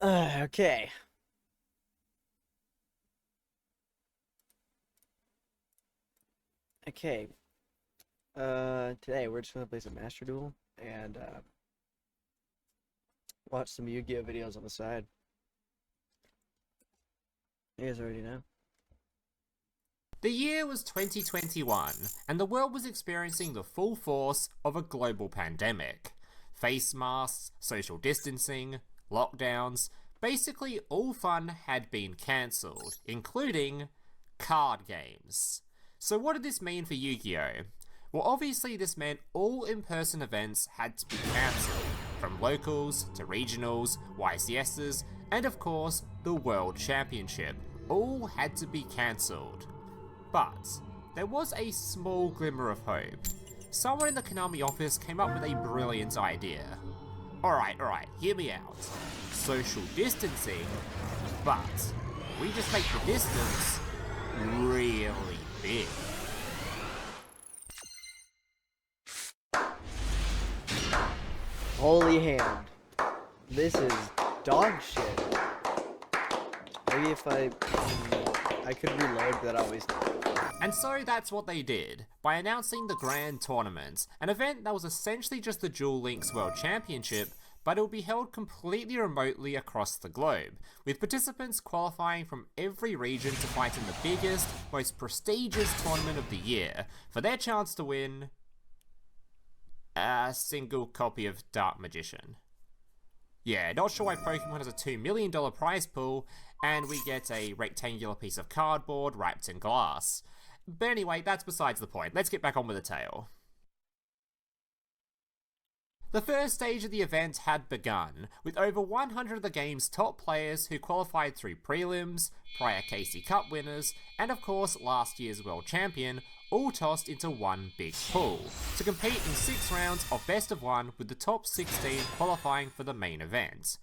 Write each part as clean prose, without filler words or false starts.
Okay. Okay. Today we're just gonna play some Masterduel and watch some Yu-Gi-Oh videos on the side. You guys already know. The year was 2021, and the world was experiencing the full force of a global pandemic. Face masks, social distancing, lockdowns, basically all fun had been cancelled, including card games. So what did this mean for Yu-Gi-Oh? Well, obviously this meant all in-person events had to be cancelled, from locals to regionals, YCSs, and of course the World Championship. All had to be cancelled. But there was a small glimmer of hope. Someone in the Konami office came up with a brilliant idea. Alright, hear me out. Social distancing, but we just make the distance really big. Holy hand. This is dog shit. Maybe if I could reload, but always. And so that's what they did, by announcing the Grand Tournament, an event that was essentially just the Duel Links World Championship, but it will be held completely remotely across the globe, with participants qualifying from every region to fight in the biggest, most prestigious tournament of the year, for their chance to win a single copy of Dark Magician. Yeah, not sure why Pokemon has a $2 million prize pool, and we get a rectangular piece of cardboard wrapped in glass. But anyway, that's besides the point. Let's get back on with the tale. The first stage of the event had begun, with over 100 of the game's top players who qualified through prelims, prior KC Cup winners, and of course last year's world champion, all tossed into one big pool, to compete in 6 rounds of best of 1 with the top 16 qualifying for the main event.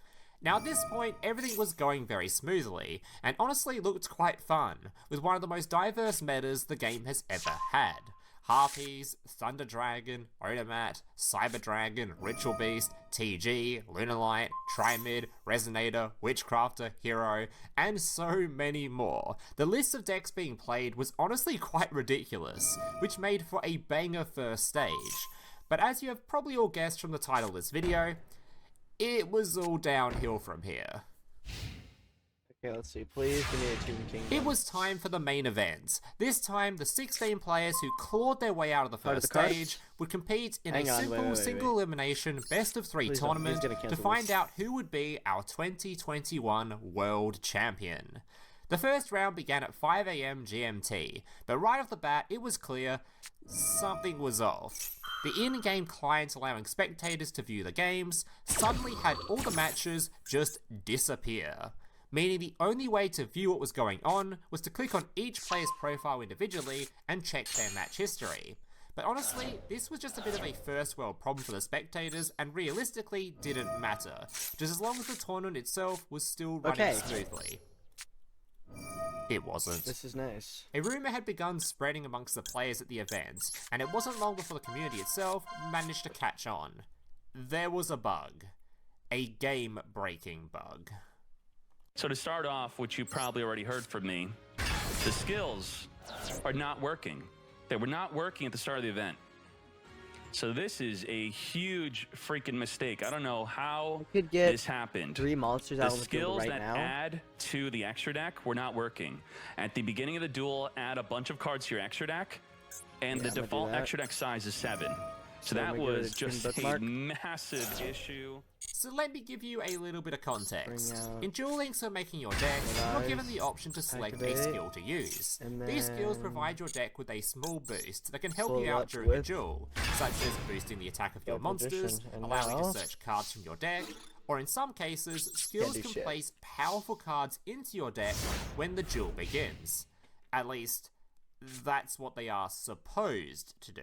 Now at this point, everything was going very smoothly, and honestly looked quite fun, with one of the most diverse metas the game has ever had. Harpies, Thunder Dragon, Odomat, Cyber Dragon, Ritual Beast, TG, Lunalight, Trimid, Resonator, Witchcrafter, Hero, and so many more. The list of decks being played was honestly quite ridiculous, which made for a banger first stage. But as you have probably all guessed from the title of this video, it was all downhill from here. Okay, let's see. Please give me a Tomb Kingdom. It was time for the main event. This time, the 16 players who clawed their way out of the first stage would compete in a simple single elimination best of 3 tournament to find out who would be our 2021 World Champion. The first round began at 5 AM GMT, but right off the bat it was clear something was off. The in-game client allowing spectators to view the games suddenly had all the matches just disappear, meaning the only way to view what was going on was to click on each player's profile individually and check their match history. But honestly, this was just a bit of a first world problem for the spectators and realistically didn't matter, just as long as the tournament itself was still running smoothly. It wasn't. This is nice. A rumour had begun spreading amongst the players at the event, and it wasn't long before the community itself managed to catch on. There was a bug. A game-breaking bug. So to start off, which you probably already heard from me, the skills are not working. They were not working at the start of the event. So this is a huge freaking mistake. I don't know how this happened. 3 monsters out the on the field right now. skills that add to the extra deck were not working. At the beginning of the duel, add a bunch of cards to your extra deck, and the default extra deck size is 7. So that was just a massive issue. So let me give you a little bit of context. In Duel Links when making your deck, you are given the option to select a skill to use. These skills provide your deck with a small boost that can help you out during a duel, such as boosting the attack of your monsters, allowing you to search cards from your deck, or in some cases, skills can place powerful cards into your deck when the duel begins. At least, that's what they are supposed to do.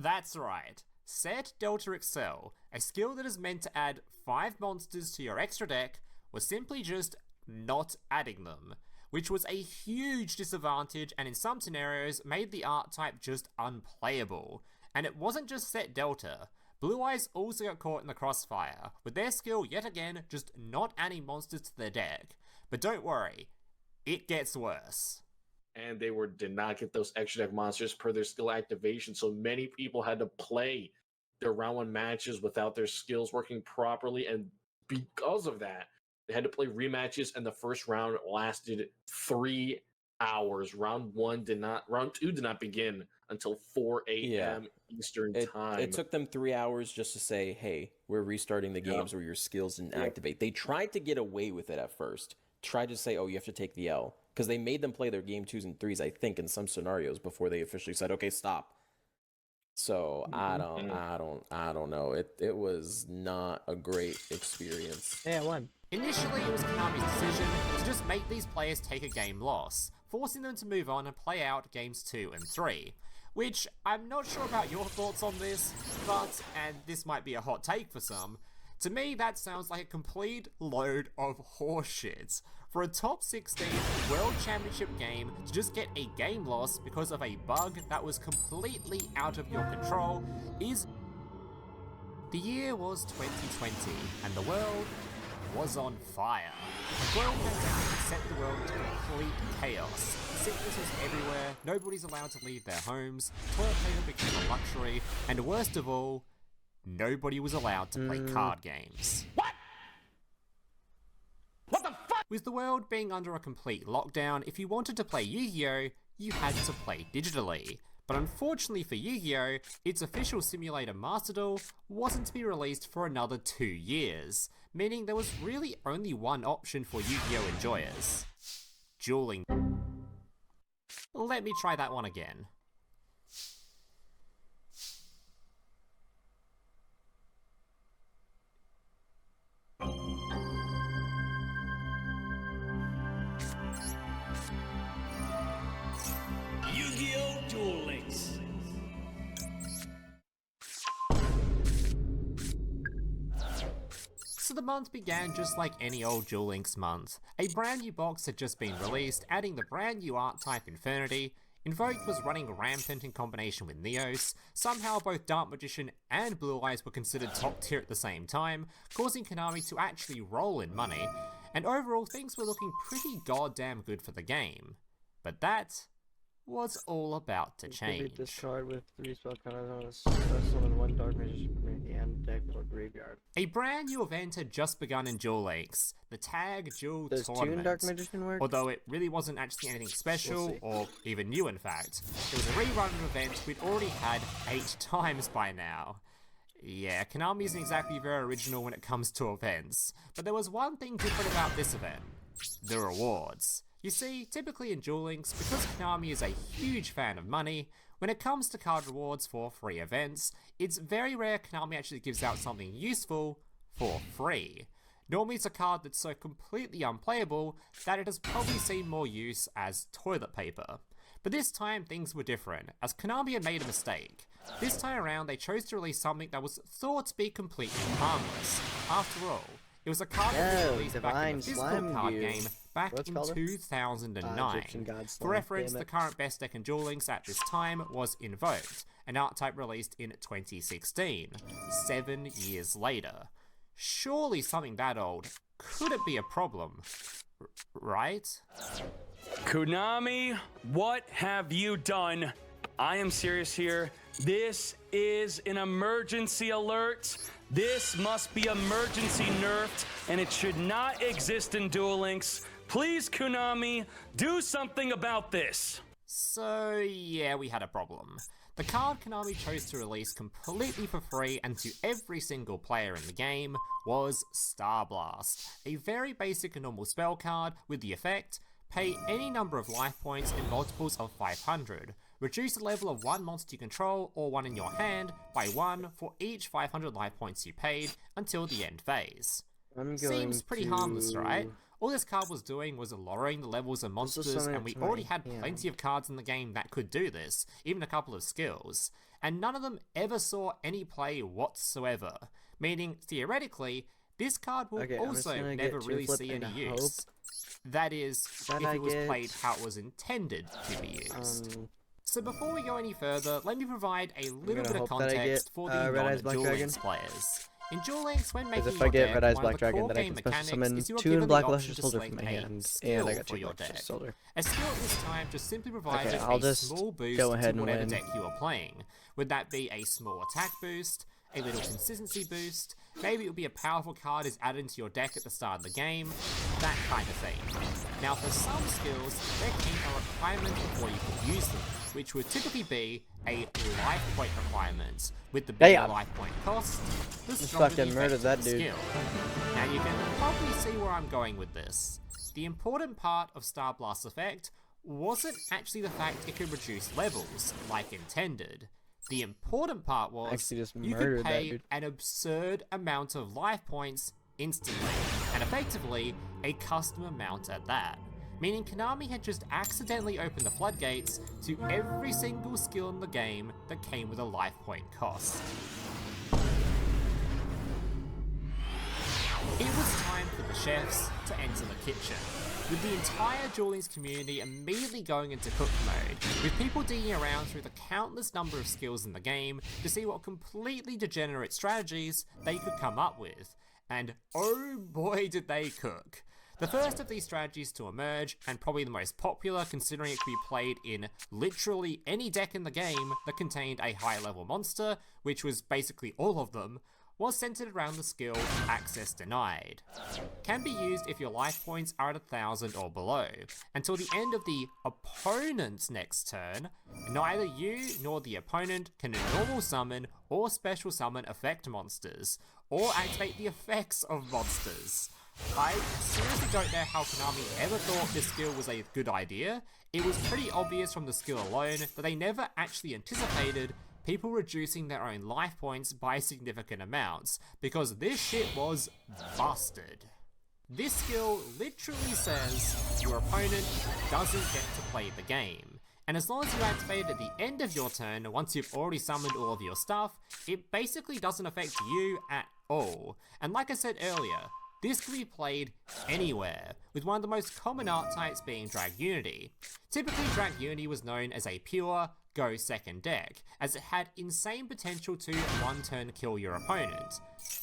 That's right. Set Delta Excel, a skill that is meant to add 5 monsters to your extra deck, was simply just not adding them, which was a huge disadvantage and in some scenarios made the art type just unplayable. And it wasn't just Set Delta. Blue Eyes also got caught in the crossfire, with their skill yet again just not adding monsters to their deck. But don't worry, it gets worse. And they did not get those extra deck monsters per their skill activation, so many people had to play their round 1 matches without their skills working properly, and because of that, they had to play rematches, and the first round lasted 3 hours. Round 2 did not begin until 4 a.m. Eastern time. It took them 3 hours just to say, hey, we're restarting the games where your skills didn't activate. They tried to get away with it at first. Tried to say, oh, you have to take the L. Because they made them play their game 2s and 3s, I think, in some scenarios before they officially said, okay, stop. So I don't know. It was not a great experience. Yeah, I won. Initially, it was Konami's decision to just make these players take a game loss, forcing them to move on and play out games 2 and 3. Which, I'm not sure about your thoughts on this, but, and this might be a hot take for some, to me that sounds like a complete load of horseshit. For a top 16 World Championship game to just get a game loss because of a bug that was completely out of your control is... The year was 2020, and the world was on fire. A global pandemic set the world to complete chaos. Sickness was everywhere, nobody's allowed to leave their homes, toilet paper became a luxury, and worst of all, nobody was allowed to play card games. What? What the fuck? With the world being under a complete lockdown, if you wanted to play Yu-Gi-Oh, you had to play digitally. But unfortunately for Yu-Gi-Oh, its official simulator Masterduel wasn't to be released for another 2 years, meaning there was really only one option for Yu-Gi-Oh enjoyers. Dueling. Let me try that one again. Yu-Gi-Oh! Duel Links. So the month began just like any old Duel Links month. A brand new box had just been released, adding the brand new art type Infernity. Invoked was running rampant in combination with Neos. Somehow both Dark Magician and Blue Eyes were considered top tier at the same time, causing Konami to actually roll in money. And overall things were looking pretty goddamn good for the game. But that was all about to change. Discard with 3 spell counters on a special and 1 Dark Magician from the end deck or graveyard. A brand new event had just begun in Duel Links, the Tag Duel Does Tournament. 2 Dark Magician work? Although it really wasn't actually anything special, or even new in fact. It was a rerun of an event we'd already had 8 times by now. Yeah, Konami isn't exactly very original when it comes to events, but there was one thing different about this event: the rewards. You see, typically in Duel Links, because Konami is a huge fan of money, when it comes to card rewards for free events, it's very rare Konami actually gives out something useful for free. Normally it's a card that's so completely unplayable that it has probably seen more use as toilet paper. But this time things were different, as Konami had made a mistake. This time around they chose to release something that was thought to be completely harmless. After all, it was a card that was released back in the physical card game back in 2009. For reference, the current best deck in Duel Links at this time was Invoked, an art type released in 2016, 7 years later. Surely something that old couldn't be a problem, right? Konami, what have you done? I am serious here. This is an emergency alert. This must be emergency nerfed, and it should not exist in Duel Links. Please, Konami, do something about this. So yeah, we had a problem. The card Konami chose to release completely for free and to every single player in the game was Star Blast, a very basic and normal spell card with the effect: pay any number of life points in multiples of 500. Reduce the level of one monster you control or one in your hand by 1 for each 500 life points you paid until the end phase. Seems pretty harmless, right? All this card was doing was lowering the levels of monsters, and we already had plenty of cards in the game that could do this, even a couple of skills, and none of them ever saw any play whatsoever, meaning, theoretically, this card will also never really see any use. That is, if it was played how it was intended to be used. So before we go any further, let me provide a little bit of context for the non-Duel Links players. In Duel Links, when making your deck, one of the core game mechanics is you are given the option to select a skill for your deck. A skill at this time just simply provides a small boost to whatever deck you are playing. Would that be a small attack boost, a little consistency boost, maybe it would be a powerful card is added into your deck at the start of the game, that kind of thing. Now for some skills, there came a requirement before you could use them, which would typically be a life point requirement. With the bigger life point cost, the stronger the effect of the skill. Now you can probably see where I'm going with this. The important part of Star Blast's effect wasn't actually the fact it could reduce levels, like intended. The important part was you could pay an absurd amount of life points instantly, and effectively a custom amount at that. Meaning Konami had just accidentally opened the floodgates to every single skill in the game that came with a life point cost. It was time for the chefs to enter the kitchen, with the entire Duel Links community immediately going into cook mode, with people digging around through the countless number of skills in the game to see what completely degenerate strategies they could come up with. And oh boy did they cook! The first of these strategies to emerge, and probably the most popular considering it could be played in literally any deck in the game that contained a high level monster, which was basically all of them, was centered around the skill Access Denied. Can be used if your life points are at 1000 or below. Until the end of the opponent's next turn, neither you nor the opponent can normal summon or special summon effect monsters, or activate the effects of monsters. I seriously don't know how Konami ever thought this skill was a good idea. It was pretty obvious from the skill alone that they never actually anticipated people reducing their own life points by significant amounts, because this shit was busted. This skill literally says your opponent doesn't get to play the game, and as long as you activate it at the end of your turn, once you've already summoned all of your stuff, it basically doesn't affect you at all. And like I said earlier, this can be played anywhere, with one of the most common archetypes being Drag Unity. Typically, Drag Unity was known as a pure go second deck, as it had insane potential to one-turn kill your opponent.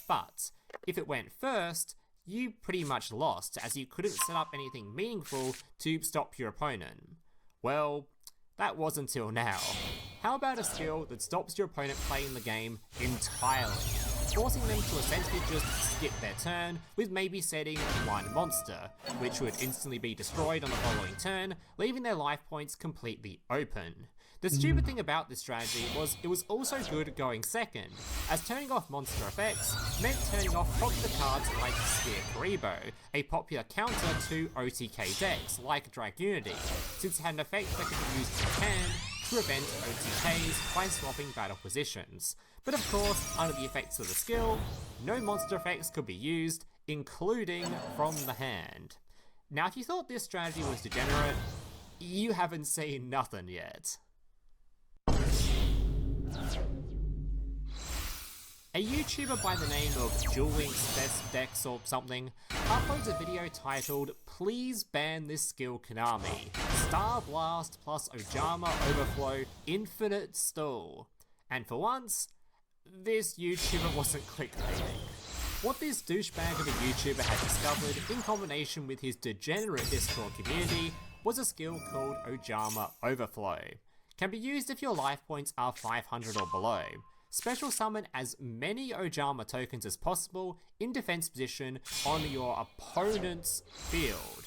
But if it went first, you pretty much lost, as you couldn't set up anything meaningful to stop your opponent. Well, that was until now. How about a skill that stops your opponent playing the game entirely, forcing them to essentially just skip their turn with maybe setting one monster, which would instantly be destroyed on the following turn, leaving their life points completely open. The stupid thing about this strategy was it was also good going second, as turning off monster effects meant turning off popular cards like Spear Karibo, a popular counter to OTK decks like Drag Unity, since it had an effect that could be used in hand to prevent OTKs by swapping battle positions. But of course, under the effects of the skill, no monster effects could be used, including from the hand. Now if you thought this strategy was degenerate, you haven't seen nothing yet. A YouTuber by the name of Duel Links Best Decks or something uploads a video titled "Please Ban This Skill Konami, Star Blast plus Ojama Overflow Infinite Stall." And for once, this YouTuber wasn't clickbaiting. What this douchebag of a YouTuber had discovered, in combination with his degenerate Discord community, was a skill called Ojama Overflow. Can be used if your life points are 500 or below. Special summon as many Ojama tokens as possible in defense position on your opponent's field.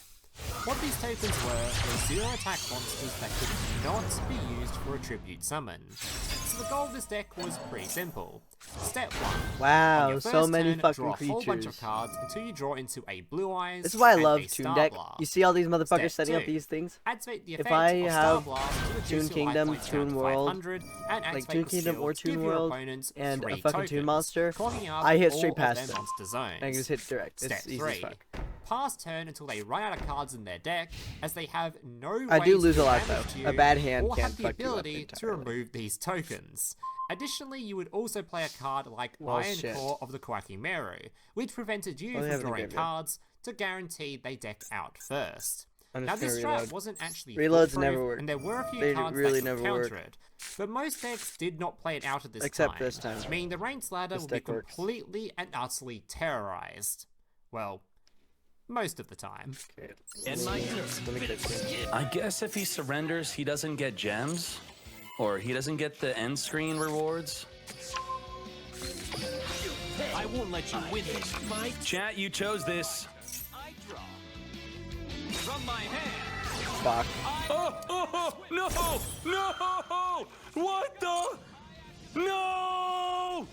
What these tokens were zero attack monsters that could not be used for a tribute summon. So the goal of this deck was pretty simple. Step 1. Wow, on your so first many turn, fucking draw a whole bunch creatures. of cards until you draw into a Blue Eyes. This is why I and love a Toon Star Deck. Blast. You see all these motherfuckers Step setting up 2. these things? Activate the If effect I of Star have Blast to reduce Toon your Kingdom, life points down Toon to World, 500, and like activate Toon the Kingdom skill or to Toon give your World, opponents and a 3 fucking Toon tokens, Monster, clogging up I hit all straight of past their them. monster zones. I can just hit direct. Step It's easy 3. as fuck. pass turn until they run out of cards in their deck, as they have no I way do to lose do a lot damage though. to A you, bad hand or can have the fuck you up ability to entirely. remove these tokens. Additionally, you would also play a card like Well, Iron shit. Core of the Quacking Meru, which prevented you Well, they from have the drawing graveyard. cards to guarantee they deck out first. I'm Now just this gonna strat reload. wasn't actually Reloads foolproof, never work. and there were a few They cards really that could never work. counter it, but most decks did not play it out at this Except time, this time. meaning the Ranks ladder This would be deck works. completely and utterly terrorized. Well, most of the time. Okay. And my Let me catch you. I guess if he surrenders, he doesn't get gems, or he doesn't get the end screen rewards. I won't let you win this fight. Chat, you chose this. I draw. From my hand. Fuck. Oh, no! What the? No!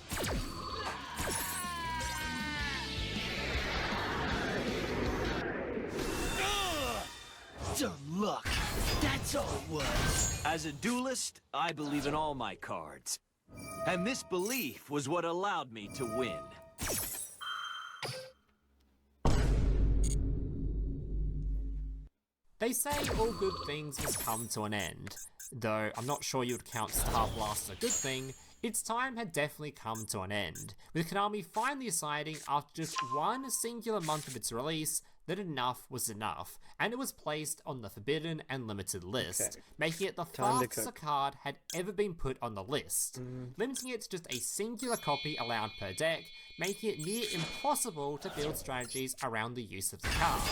Dumb luck. That's all it was. As a duelist, I believe in all my cards. And this belief was what allowed me to win. They say all good things must come to an end. Though I'm not sure you would count Star Blast as a good thing, its time had definitely come to an end, with Konami finally deciding after just one singular month of its release that enough was enough, and it was placed on the Forbidden and Limited list, Okay. making it the Time to fastest a cook. card had ever been put on the list, limiting it to just a singular copy allowed per deck, making it near impossible to build strategies around the use of the card.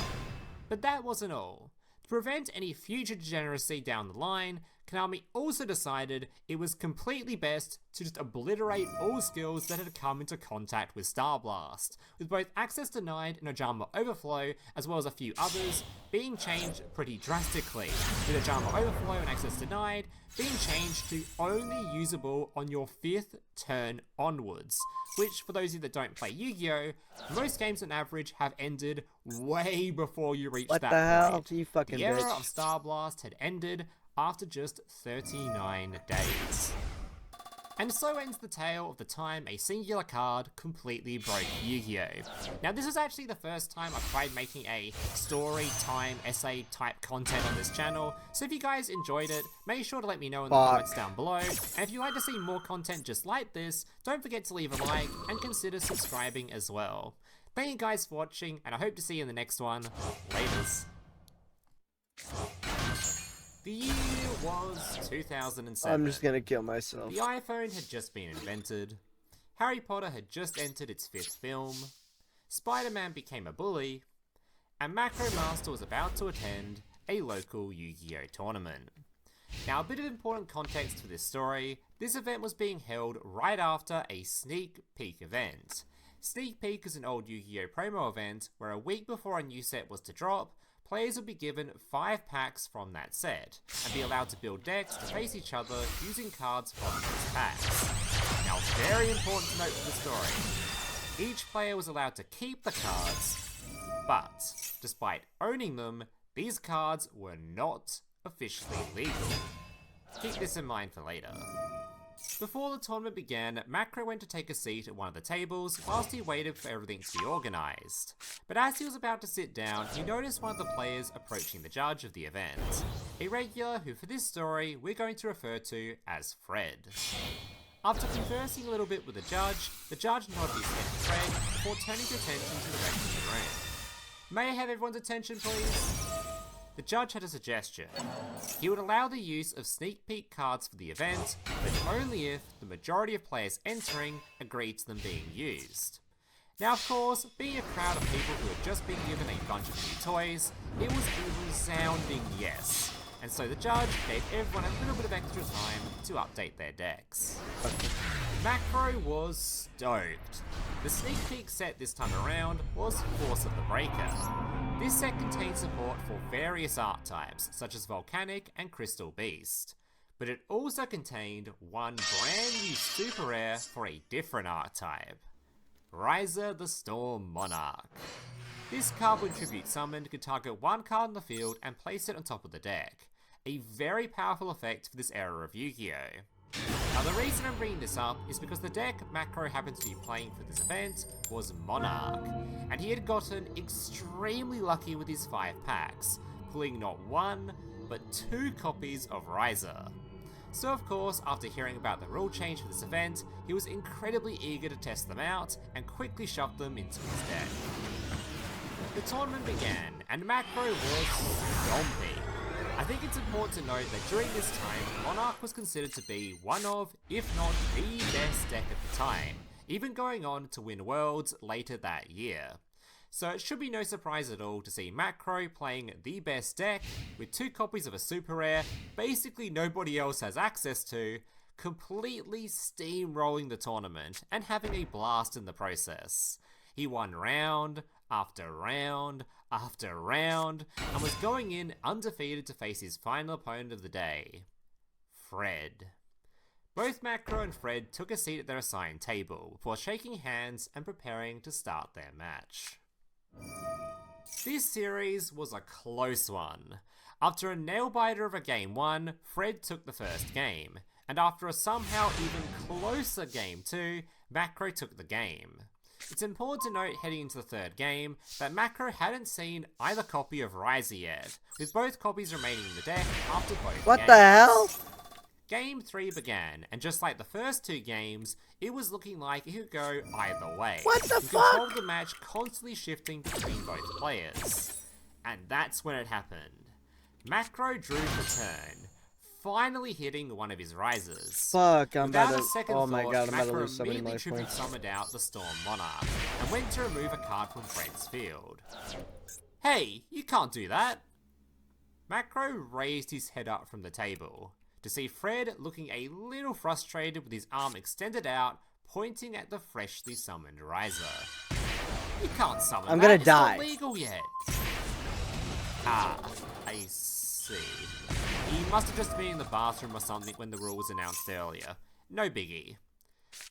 But that wasn't all. To prevent any future degeneracy down the line, Konami also decided it was completely best to just obliterate all skills that had come into contact with Star Blast, with both access denied and Ojama Overflow, as well as a few others, being changed pretty drastically, with Ojama Overflow and access denied being changed to only usable on your 5th turn onwards, which, for those of you that don't play Yu-Gi-Oh!, most games on average have ended way before you reach What that the hell? point. You fucking The era bitch. of Star Blast had ended after just 39 days. And so ends the tale of the time a singular card completely broke Yu-Gi-Oh! Now this is actually the first time I've tried making a story time essay type content on this channel, so if you guys enjoyed it, make sure to let me know in the comments down below, and if you'd like to see more content just like this, don't forget to leave a like and consider subscribing as well. Thank you guys for watching, and I hope to see you in the next one. Laters. The year was 2007. I'm just gonna kill myself. The iPhone had just been invented, Harry Potter had just entered its 5th film, Spider-Man became a bully, and Macro Master was about to attend a local Yu-Gi-Oh! Tournament. Now, a bit of important context for this story, this event was being held right after a Sneak Peek event. Sneak Peek is an old Yu-Gi-Oh! Promo event where a week before a new set was to drop, players would be given 5 packs from that set, and be allowed to build decks to face each other using cards from those packs. Now, very important to note for the story, each player was allowed to keep the cards, but, despite owning them, these cards were not officially legal. Keep this in mind for later. Before the tournament began, Macro went to take a seat at one of the tables whilst he waited for everything to be organised. But as he was about to sit down, he noticed one of the players approaching the judge of the event. A regular who for this story we're going to refer to as Fred. After conversing a little bit with the judge nodded his head to Fred before turning his attention to the rest of the room. May I have everyone's attention please? The judge had a suggestion. He would allow the use of sneak peek cards for the event, but only if the majority of players entering agreed to them being used. Now of course, being a crowd of people who had just been given a bunch of new toys, it was a resounding yes. And so the judge gave everyone a little bit of extra time to update their decks. Macro was stoked. The sneak peek set this time around was Force of the Breaker. This set contained support for various archetypes, such as Volcanic and Crystal Beast. But it also contained one brand new super rare for a different archetype, Riser the Storm Monarch. This card when tribute summoned could target one card in the field and place it on top of the deck. A very powerful effect for this era of Yu-Gi-Oh! Now the reason I'm bringing this up is because the deck Macro happened to be playing for this event was Monarch, and he had gotten extremely lucky with his 5 packs, pulling not 1, but 2 copies of Riser. So of course, after hearing about the rule change for this event, he was incredibly eager to test them out, and quickly shoved them into his deck. The tournament began, and Macro was stomping. I think it's important to note that during this time, Monarch was considered to be one of, if not the best deck at the time, even going on to win Worlds later that year. So it should be no surprise at all to see Macro playing the best deck, with 2 copies of a super rare basically nobody else has access to, completely steamrolling the tournament and having a blast in the process. He won round after round after round, and was going in undefeated to face his final opponent of the day, Fred. Both Macro and Fred took a seat at their assigned table before shaking hands and preparing to start their match. This series was a close one. After a nail-biter of a game 1, Fred took the first game, and after a somehow even closer game 2, Macro took the game. It's important to note heading into the third game that Macro hadn't seen either copy of Riser yet, with both copies remaining in the deck after both What games. the hell? Game 3 began, and just like the first 2 games, it was looking like it could go either way. What the You fuck? controlled the match constantly shifting between both players. And that's when it happened. Macro drew the turn, finally hitting one of his risers. Fuck, I'm Without about a to. second Oh my thought, god, I'm about to Macro lose so many immediately life tribute points. summoned out the Storm Monarch, and went to remove a card from Fred's field. Hey, you can't do that! Macro raised his head up from the table, to see Fred looking a little frustrated with his arm extended out, pointing at the freshly summoned Riser. You can't summon I'm that, gonna it's die. not legal yet. Ah, I see. He must have just been in the bathroom or something when the rule was announced earlier. No biggie.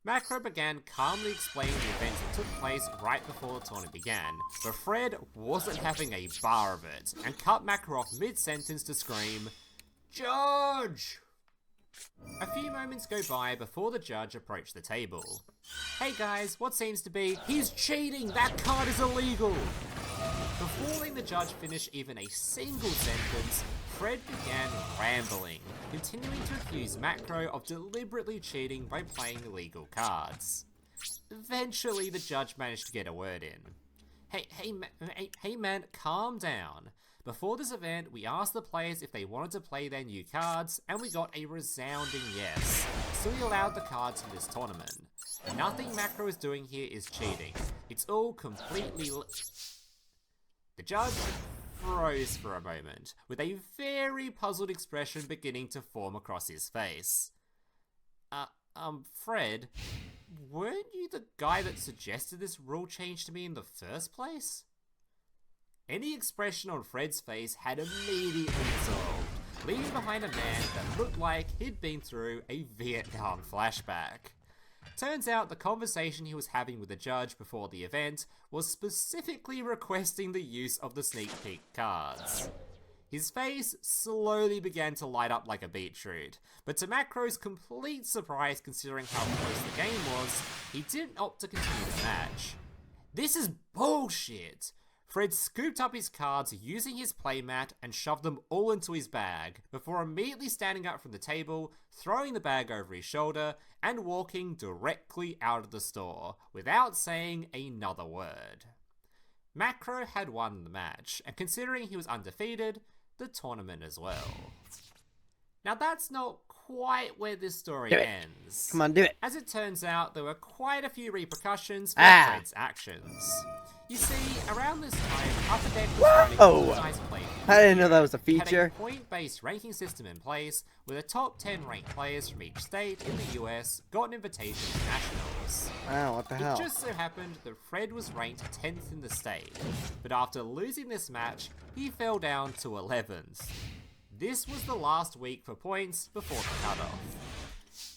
Macro began calmly explaining the events that took place right before the tournament began, but Fred wasn't having a bar of it, and cut Macro off mid-sentence to scream, "Judge!" A few moments go by before the judge approached the table. "Hey guys, what seems to be, he's cheating, that card is illegal!" Before letting the judge finish even a single sentence, Fred began rambling, continuing to accuse Macro of deliberately cheating by playing illegal cards. Eventually, the judge managed to get a word in. Hey man, calm down. Before this event, we asked the players if they wanted to play their new cards, and we got a resounding yes. So we allowed the cards for this tournament. Nothing Macro is doing here is cheating. It's all completely The judge froze for a moment, with a very puzzled expression beginning to form across his face. Fred, weren't you the guy that suggested this rule change to me in the first place? Any expression on Fred's face had immediately dissolved, leaving behind a man that looked like he'd been through a Vietnam flashback. Turns out the conversation he was having with the judge before the event was specifically requesting the use of the sneak peek cards. His face slowly began to light up like a beetroot, but to Macro's complete surprise considering how close the game was, he didn't opt to continue the match. This is bullshit! Fred scooped up his cards using his playmat and shoved them all into his bag, before immediately standing up from the table, throwing the bag over his shoulder, and walking directly out of the store, without saying another word. Macro had won the match, and considering he was undefeated, the tournament as well. Now that's not quite where this story ends. Come on, do it. As it turns out, there were quite a few repercussions for Fred's actions. You see, around this time, Upper Deck was running an organized play. I didn't know that was a Had feature. a point-based ranking system in place, with the top 10 ranked players from each state in the US got an invitation to nationals. Wow, what the It hell? just so happened that Fred was ranked 10th in the state, but after losing this match, he fell down to 11th. This was the last week for points before the cutoff.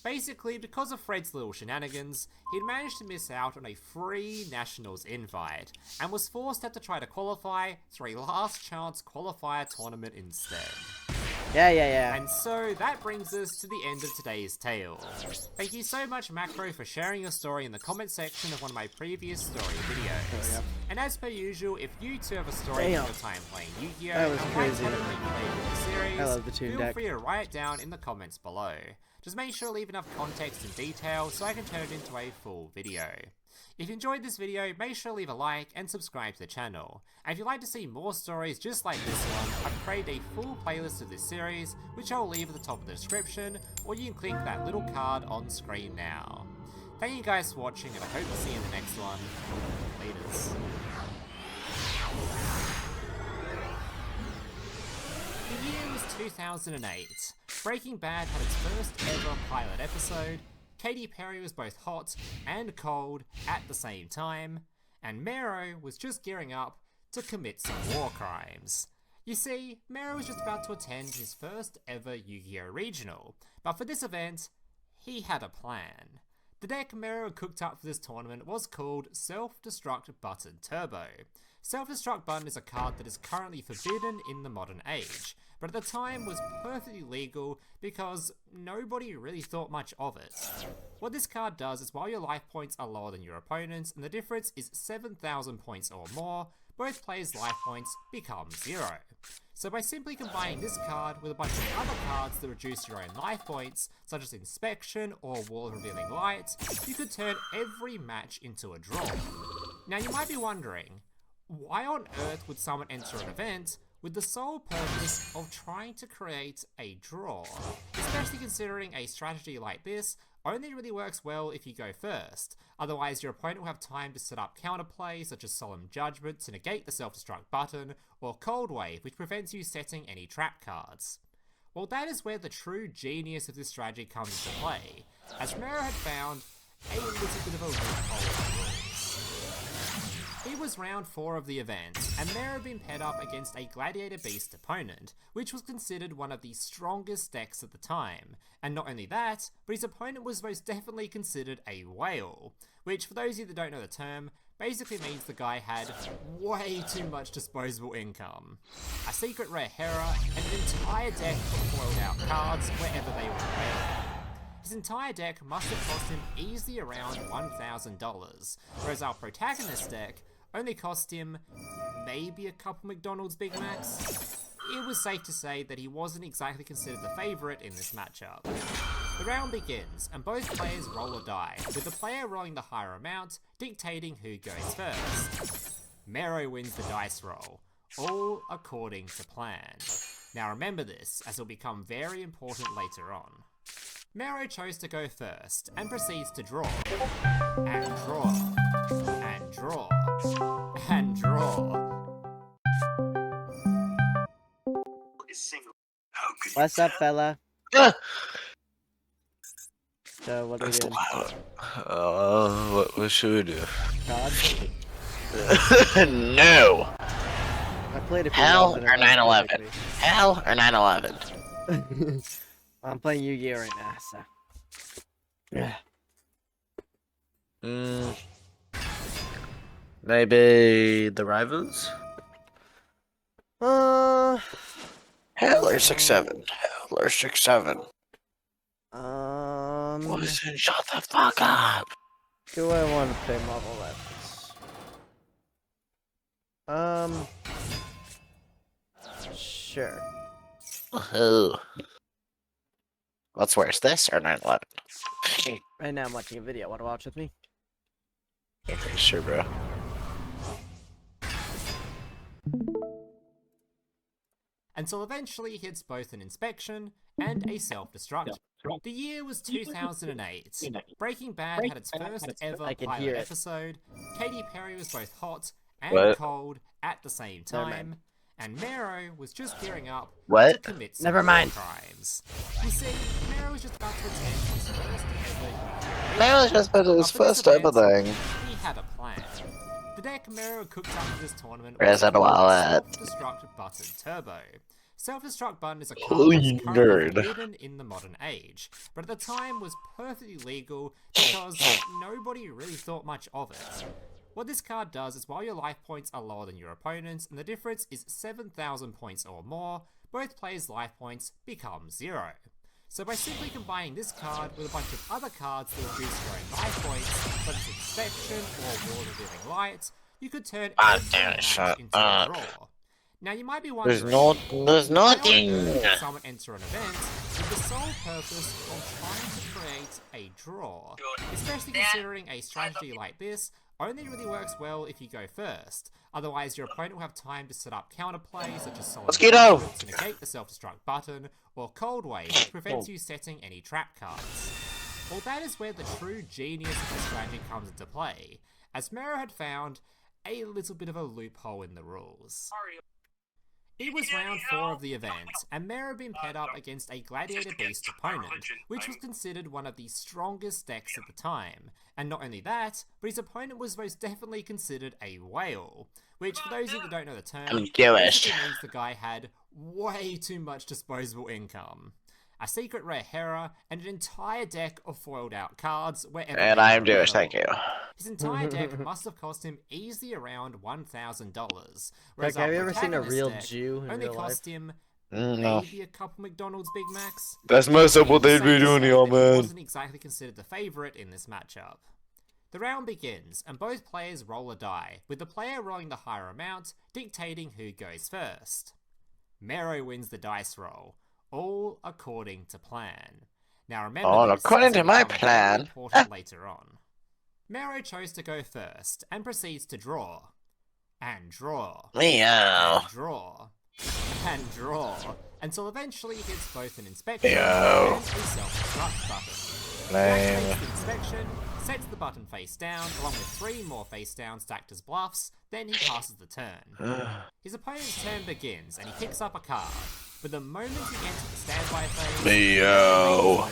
Basically, because of Fred's little shenanigans, he'd managed to miss out on a free Nationals invite, and was forced to have to try to qualify through a last chance qualifier tournament instead. Yeah. And so that brings us to the end of today's tale. Thank you so much, Macro, for sharing your story in the comment section of one of my previous story videos. And as per usual, if you too have a story from your time playing Yu-Gi-Oh! That was and crazy. want to recreate the series, I love the Toon feel deck. free to write it down in the comments below. Just make sure to leave enough context and detail so I can turn it into a full video. If you enjoyed this video, make sure to leave a like and subscribe to the channel. And if you'd like to see more stories just like this one, I've created a full playlist of this series, which I'll leave at the top of the description, or you can click that little card on screen now. Thank you guys for watching, and I hope to see you in the next one. Laters. The year was 2008. Breaking Bad had its first ever pilot episode. Katy Perry was both hot and cold at the same time, and Mero was just gearing up to commit some war crimes. You see, Mero was just about to attend his first ever Yu-Gi-Oh! Regional, but for this event, he had a plan. The deck Mero cooked up for this tournament was called Self-Destruct Button Turbo. Self-Destruct Button is a card that is currently forbidden in the modern age, but at the time was perfectly legal because nobody really thought much of it. What this card does is while your life points are lower than your opponent's and the difference is 7,000 points or more, both players' life points become 0. So by simply combining this card with a bunch of other cards that reduce your own life points, such as Inspection or Wall of Revealing Light, you could turn every match into a draw. Now you might be wondering, why on earth would someone enter an event with the sole purpose of trying to create a draw? Especially considering a strategy like this only really works well if you go first, otherwise your opponent will have time to set up counterplays such as Solemn Judgment to negate the self-destruct button, or Cold Wave which prevents you setting any trap cards. Well, that is where the true genius of this strategy comes into play, as Mero had found a little bit of a loophole. It was round 4 of the event, and Mero had been paired up against a Gladiator Beast opponent, which was considered one of the strongest decks at the time. And not only that, but his opponent was most definitely considered a whale, which for those of you that don't know the term, basically means the guy had way too much disposable income. A secret rare Hera, and an entire deck of foiled out cards wherever they were available. His entire deck must have cost him easily around $1,000, whereas our protagonist deck only cost him maybe a couple McDonald's Big Macs. It was safe to say that he wasn't exactly considered the favourite in this matchup. The round begins, and both players roll a die, with the player rolling the higher amount, dictating who goes first. Mero wins the dice roll, all according to plan. Now remember this, as it will become very important later on. Mero chose to go first, and proceeds to draw, and draw, and draw, and draw. What's up, fella? So, what are we doing? What should we do? God? No! I played a few Hell rounds or and it went 9/11? perfectly. Hell or 9/11? I'm playing Yu-Gi-Oh! Right now, so. Yeah. Maybe the Rivals? Hell or 6/7? Hell or 6/7? Listen, shut the fuck up! Do I want to play Marvel Legends? Sure. Oh. What's worse, this or 9/11? Right now I'm watching a video. Want to watch with me? Okay, sure, bro. Until eventually he hits both an Inspection and a Self-Destruct. The year was 2008. Breaking Bad had its first ever I can pilot hear it. episode. Katy Perry was both hot and cold at the same Never time. mind. And Mero was just gearing up to What? commit some Never war mind. crimes. You see, Mero was just about to attend his first ever Yu-Gi-Oh! That was just about his But for this first ever event, thing. He had a plan. The deck Mero cooked up for this tournament Where's was that called wallet? Self-Destruct Button Turbo. Self-Destruct Button is a card Holy that's currently nerd. forbidden in the modern age, but at the time was perfectly legal because nobody really thought much of it. What this card does is while your life points are lower than your opponent's, and the difference is 7,000 points or more, both players' life points become 0. So by simply combining this card with a bunch of other cards that reduce your own life points, such as Inspection or Wall of Living Light, you could turn every match into a draw. Now you might be wondering, There's why on nothing. earth would someone enter an event with the sole purpose of trying to create a draw? Especially considering a strategy like this only really works well if you go first. Otherwise, your opponent will have time to set up counterplay such as Solid Mosquito! Punishment to negate the self-destruct button, or Cold Wave, which prevents you setting any trap cards. Well, that is where the true genius of this strategy comes into play, as Mero had found a little bit of a loophole in the rules. It was round 4 of the event, and Mero had been paired up against a Gladiator Beast opponent, which was considered one of the strongest decks at the time. And not only that, but his opponent was most definitely considered a whale, which for those of you that don't know the term, I'm Jewish. basically means the guy had way too much disposable income. A secret rare Hera, and an entire deck of foiled out cards wherever And they I am were Jewish, available. thank you. His entire deck must have cost him easily around $1,000. Whereas Like, have our you ever seen a protagonist real deck Jew in only real life? cost him No. maybe a couple McDonald's Big Macs? That's messed up what they'd be Saying doing, so, y'all, that he man. wasn't exactly considered the favourite in this matchup. The round begins, and both players roll a die, with the player rolling the higher amount, dictating who goes first. Mero wins the dice roll, all according to plan. Now remember All this, according as it to my becomes plan. very important later on. Mero chose to go first, and proceeds to draw. And draw. Meow. And draw. And draw. Until eventually he hits both an inspection Yo. and a self-destruct button. He Lame. activates the inspection, sets the button face down, along with 3 more face down stacked as bluffs, then he passes the turn. His opponent's turn begins, and he picks up a card, but the moment he enters the standby phase, Yo.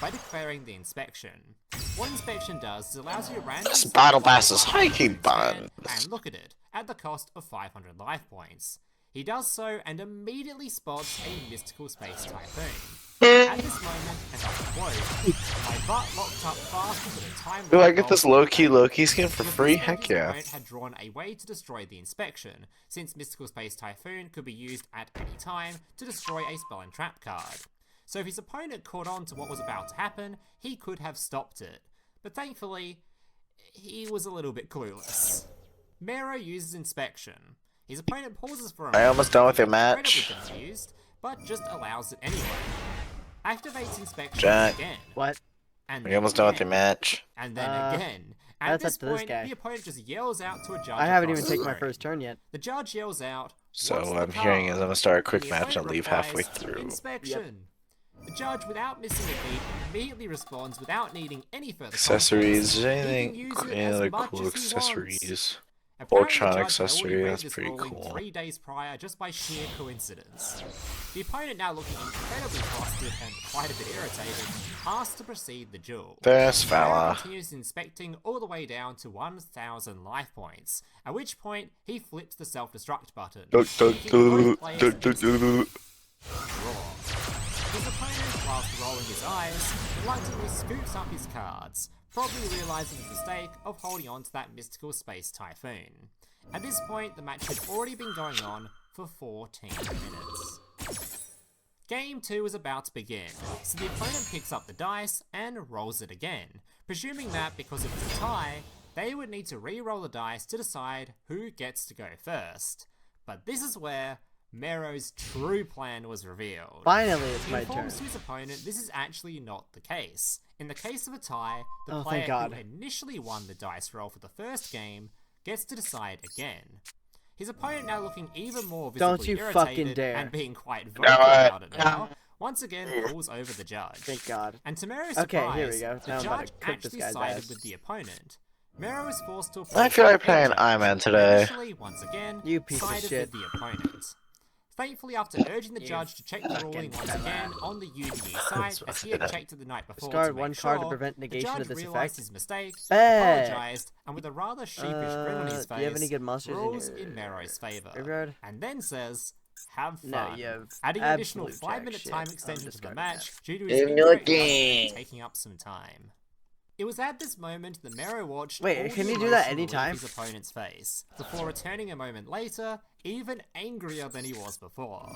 by declaring the inspection. What inspection does is allows you to randomly This select battle a pass is button hiking from your hand buttons. and look at it, at the cost of 500 life points. He does so and immediately spots a mystical space typhoon. At this moment, and I quote, my butt locked up faster than a time Do I bomb get this rolled low-key through. Loki skin for With free? this Heck his yeah. opponent had drawn a way to destroy the inspection, since Mystical Space Typhoon could be used at any time to destroy a spell and trap card. So if his opponent caught on to what was about to happen, he could have stopped it. But thankfully, he was a little bit clueless. Mero uses inspection. His opponent pauses for a moment. I almost done with your incredibly match. confused, but just allows it anyway. Activates inspection Jack. again. What? And Are you then almost done with your again, match? and then again. that's At this up to this point, guy. the opponent just yells out to a judge. I haven't across even the taken my room. first turn yet. The judge yells out, So "What's what the I'm hearing is I'm card?" gonna start a And quick the match and opponent leave halfway replies, through. Inspection. The judge, without missing a beat, immediately responds without needing any further Accessories, context. anything, He can use it any as other much cool as he wants. accessories? Apparently, Voltron the judge had accessory, already read that's this pretty ruling cool. 3 days prior just by sheer coincidence. The opponent, now looking incredibly flustered and quite a bit irritated, asks to proceed the duel. This Mero fella. continues inspecting all the way down to 1,000 life points, at which point he flips the self-destruct button, making both players instantly draw. His opponent, whilst rolling his eyes, reluctantly scoops up his cards, probably realising his mistake of holding on to that mystical space typhoon. At this point, the match had already been going on for 14 minutes. Game 2 is about to begin, so the opponent picks up the dice and rolls it again, presuming that because it was a tie, they would need to re-roll the dice to decide who gets to go first. But this is where Mero's true plan was revealed. Finally, it's He my turn. informs to his opponent this is actually not the case. In the case of a tie, the Oh, player thank God. who initially won the dice roll for the first game gets to decide again. His opponent, now looking even more Don't visibly you irritated fucking dare. and being quite vocal about it now, once again pulls over the judge. Thank God. And to Mero's Okay, surprise, here we go. the Now I'm about judge to cook this actually guy's sided ass. with the opponent. Mero is forced to I feel like playing judge, Iron Man who today. initially, once again, You piece of sided shit. with the opponent. Thankfully, after urging the judge to check the ruling once again on the UDE site, as he had checked it the night before Discard to make one sure, card to prevent negation the judge of this realised effect. his mistake, Bad. apologised, and with a rather sheepish grin on his Do you have face, any good monsters in rules your in Mero's favour, graveyard? and then says, "Have fun." No, you have adding an additional absolute 5-minute jack time shit. extension I'm to the discarding match that. due to Give his me the incorrect game. taking up some time. It was at this moment that Mero watched Wait, all can the you do that emotion leave anytime? his opponent's face, before returning a moment later, even angrier than he was before.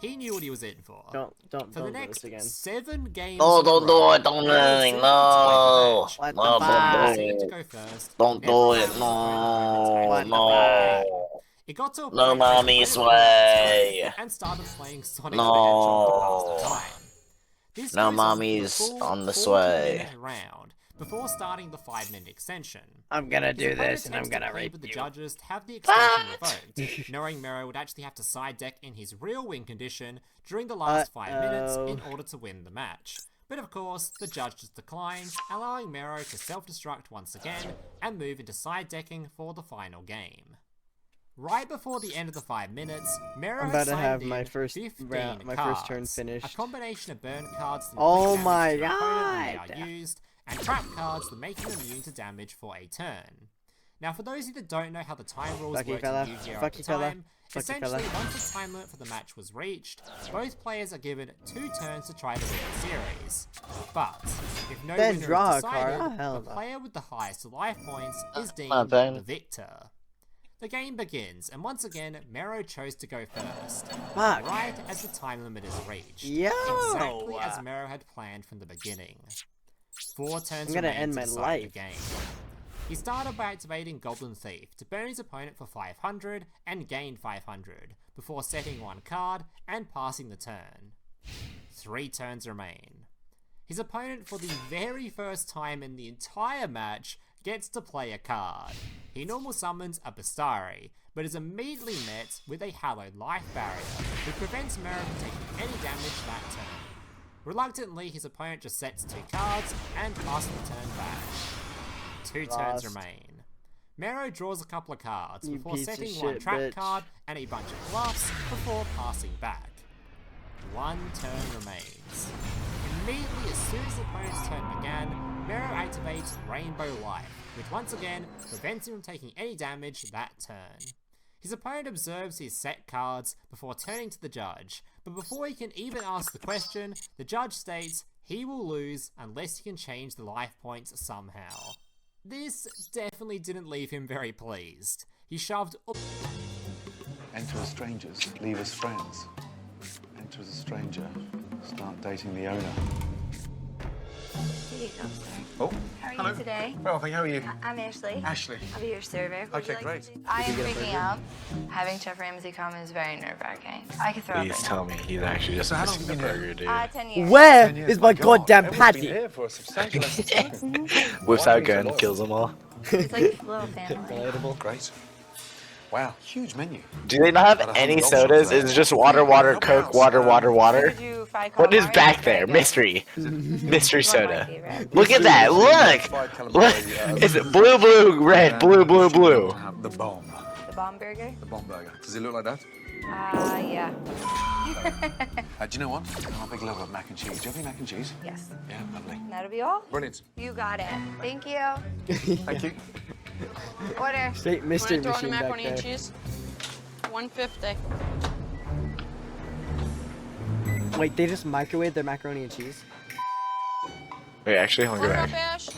He knew what he was in for. Don't For the do next this again. 7 games No, in a don't do row, it, don't Mero would do it, simply no. tie the match, What with the his fuck? opponent proceeding to go first, Don't never do allowing it, his opponent no, moment to activate the game. no. It got to a No point where his mommy's opponent pulled out his way. phone and started playing Sonic the Hedgehog to pass the No. time. This No goes on for the mommy's full on the 40-minute round before starting the 5-minute extension. I'm gonna His do opponent this and I'm attempts to gonna plead rape with the you. judges to have the extension revoked, knowing Mero would actually have to side deck in his real win condition during the last 5 minutes in order to win the match. But of course, the judge just declines, allowing Mero to self-destruct once again and move into side decking for the final game. Right before the end of the 5 minutes, Mero I'm about to had have sided my in first 15 round, my cards, first turn a finished. combination of burn cards that Oh inflict my damage to your opponent when they God. are used, and trap cards that make them immune to damage for a turn. Now, for those of you that don't know how the time rules Fuck you, work fella. in Yu-Gi-Oh! Fuck At you, the fella. time, Fuck you, essentially, fella. once the time limit for the match was reached, both players are given 2 turns to try to win the series. But, if no Then winner draw is a card. decided, Oh, hell the no. player with the highest life points is deemed Nothing. the victor. The game begins, and once again, Mero chose to go first, Fuck. right as the time limit is reached. Yo! Exactly as Mero had planned from the beginning. 4 turns I'm gonna remain end to my decide life. the game. He started by activating Goblin Thief to burn his opponent for 500 and gain 500, before setting 1 card and passing the turn. 3 turns remain. His opponent, for the very first time in the entire match, gets to play a card. He normal summons a Bastari, but is immediately met with a hallowed life barrier, which prevents Mero from taking any damage that turn. Reluctantly, his opponent just sets 2 cards and passes the turn back. 2 turns Lost. remain. Mero draws a couple of cards You before piece of setting shit, 1 trap bitch. card and a bunch of bluffs before passing back. 1 turn remains. Immediately as soon as the opponent's turn began, Mero activates Rainbow Life, which once again prevents him from taking any damage that turn. His opponent observes his set cards before turning to the judge, but before he can even ask the question, the judge states he will lose unless he can change the life points somehow. This definitely didn't leave him very pleased. He shoved Enter as strangers, leave as friends. Enter as a stranger, start dating the owner. Here you go, sir. Oh, How are hello. you today? Well, how are you? I'm Ashley. Ashley. I'll be your server. Would Okay, you like great. to- I am freaking out. Having Chef Ramsay come is very nerve-wracking. I could throw up. Please right tell me he's actually just So how long missing have the you been burger, dude. now. 10 years. Where 10 years, is my God. goddamn Everyone's been patty? here for a substantial amount of time. Whips Why out do you gun, look? kills them all. It's like a little family. Relatable. Great. Wow, huge menu. Do they not have About any 100 sodas? options Is it just water, water, Coke, water, water, water? Would you fried What is calamari? back there? Very good. Mystery. Mystery One of my soda. favorite. Look at that, look! Fried calamari, Look! It's blue, blue, red, blue, blue, blue. The bomb. The bomb burger? The bomb burger. Does it look like that? Yeah. Do you know what? I'm a big lover of mac and cheese. Do you have any mac and cheese? Yes. Yeah, lovely. That'll be all? Brilliant. You got it. Thank you. Thank you. Order. Straight mystery Wanna throw in machine a back macaroni and there. cheese? 150. Wait, they just microwave their macaroni and cheese? Wait, actually, hold Order on. up, Ash.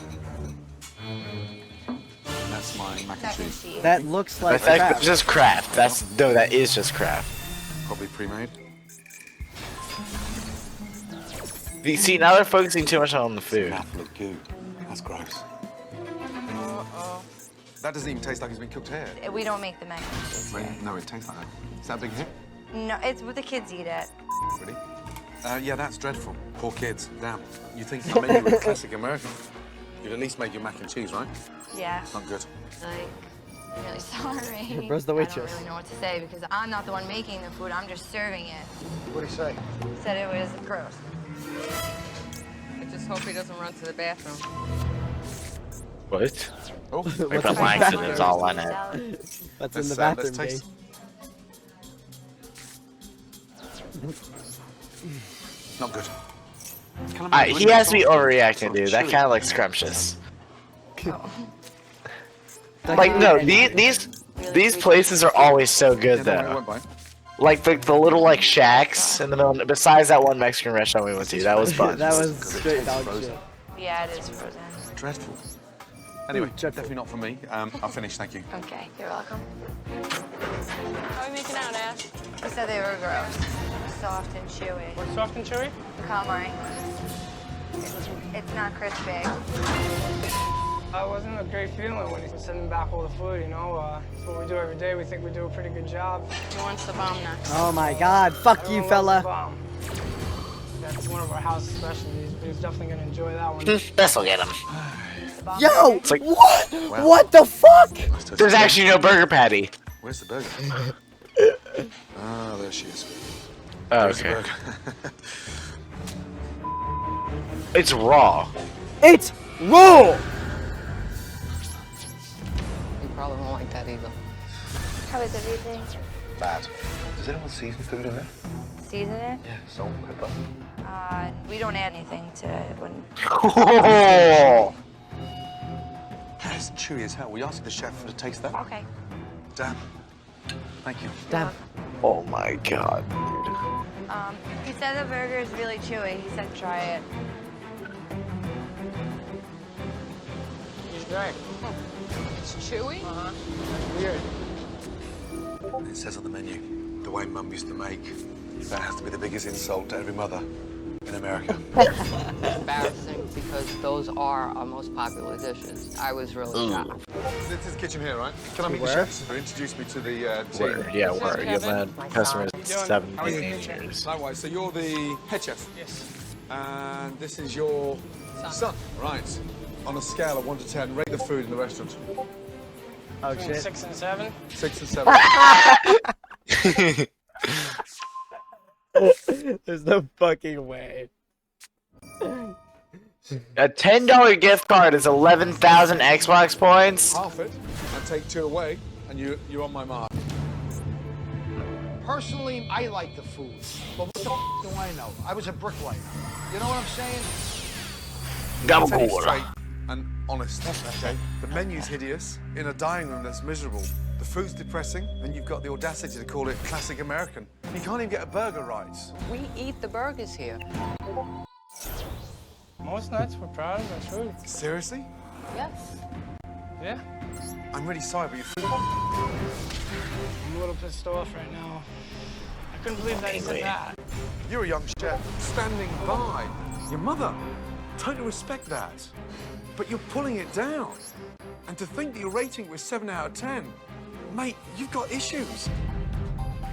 That's my mac and Mac and cheese. cheese. That looks like That's crap. just craft. That's no, that is just craft. Probably pre-made. See, now they're focusing too much on the food. Mouthful of goo. That's gross. That doesn't even taste like it's been cooked here. We don't make the mac and cheese here. No, it tastes like that. Is that a big hit? No, it's what the kids eat it. Really? Yeah, that's dreadful. Poor kids. Damn. You think the menu was classic American? You'd at least make your mac and cheese, right? Yeah. Not good. Like, I'm really sorry. Bro's the I waitress. don't really know what to say because I'm not the one making the food. I'm just serving it. What do you say? Said it was gross. I just hope he doesn't run to the bathroom. What? Oh, We put laxatives all in it. What's in the let's bathroom, babe? taste. Not good. He has to be overreacting, dude. That kind of looks scrumptious. Like, no, these places are always so good, though. Like the little like shacks in the middle. Besides that one Mexican restaurant we went to, that was fun. That was straight dog shit. Yeah, it is frozen. dreadful. Anyway, definitely not for me. I'll finish, thank you. Okay, you're welcome. How are we making out, Ash? You said they were gross. Soft and chewy. What's soft and chewy? The calamari. It's not crispy. It wasn't a great feeling when he's sending back all the food, you know? It's what we do every day. We think we do a pretty good job. Who wants the bomb next? Oh my god, fuck you, Everyone fella. loves the bomb. That's one of our house specialties. He's definitely gonna enjoy that one. This'll get him. Yo! like- What? Wow. What the fuck? There's actually no burger patty. Where's the burger? Ah, there she is. Oh, There's the okay. burger. It's raw. It's raw! You probably won't like that either. How is everything? Bad. Does anyone season food in there? Season it? Yeah, salt, pepper. We don't add anything to it when... Oh! That's chewy as hell. We asked the chef to taste that. Okay. Damn. Thank you. Damn. Oh my god. He said the burger is really chewy. He said try it. He's right. It's chewy? Weird. It says on the menu, the way Mum used to make. That has to be the biggest insult to every mother in America. Embarrassing because those are our most popular dishes. I was really shocked. This is the kitchen here, right? Can I meet the Where? chefs? Or introduce me to the team? Word, yeah, word. You've had customers How are you? 17 years. Likewise, so you're the head chef? Yes. And this is your son. Right. On a scale of 1 to 10, rate the food in the restaurant. Oh Between shit. 6 and 7. 6 and 7. There's no fucking way. A $10 gift card is 11,000 Xbox points. Half it, and take 2 away, and you're on my mark. Personally, I like the food, but what the f do I know? I was a bricklayer. You know what I'm saying? I'll tell you Gabagool. straight and honest, okay? The menu's hideous, in a dining room that's miserable. The food's depressing, and you've got the audacity to call it classic American. You can't even get a burger right. We eat the burgers here. Most nights we're proud of our food. Seriously? Yes. Yeah. I'm really sorry, but your food... I'm a little pissed off right now. I couldn't believe that he said that. You're a young chef standing by your mother. Totally respect that. But you're pulling it down. And to think that your rating was 7 out of 10, mate, you've got issues.